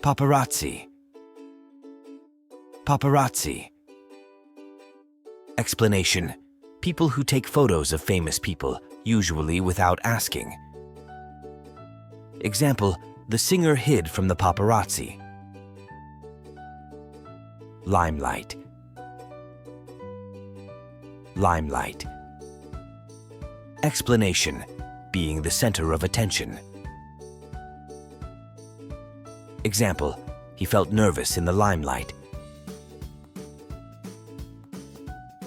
Paparazzi. Paparazzi. Explanation: people who take photos of famous people, usually without asking. Example: the singer hid from the paparazzi. Limelight. Limelight. Explanation: being the center of attention. Example: he felt nervous in the limelight.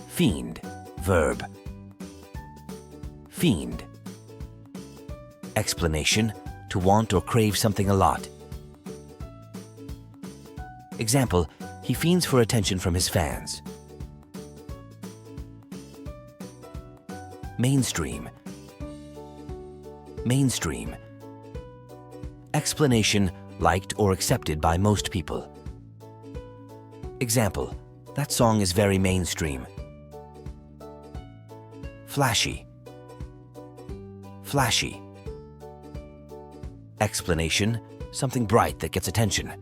Fiend. Verb. Fiend. Explanation: to want or crave something a lot. Example: he fiends for attention from his fans. Mainstream. Mainstream. Explanation: liked or accepted by most people. Example: that song is very mainstream. Flashy. Flashy. Explanation: something bright that gets attention.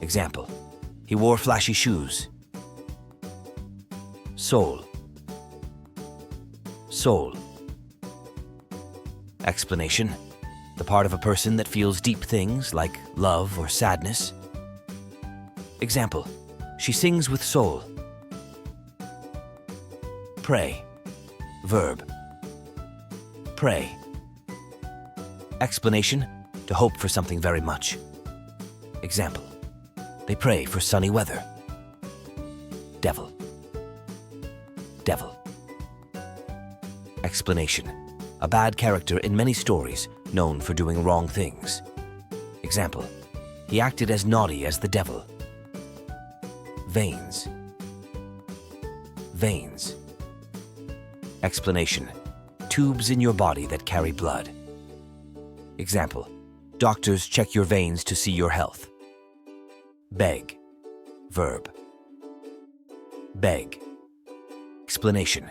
Example: he wore flashy shoes. Soul. Soul. Explanation: the part of a person that feels deep things like love or sadness. Example: she sings with soul. Pray. Verb. Pray. Explanation: to hope for something very much. Example: they pray for sunny weather. Devil. Devil. Explanation: a bad character in many stories, known for doing wrong things. Example: he acted as naughty as the devil. Veins. Veins. Explanation: tubes in your body that carry blood. Example: doctors check your veins to see your health. Beg. Verb. Beg. Explanation: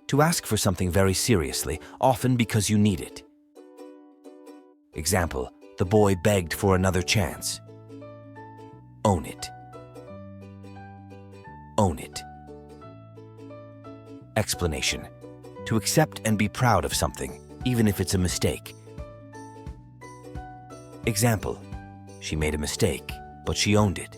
to ask for something very seriously, often because you need it. Example: the boy begged for another chance. Own it. Own it. Explanation: to accept and be proud of something, even if it's a mistake. Example: she made a mistake, but she owned it.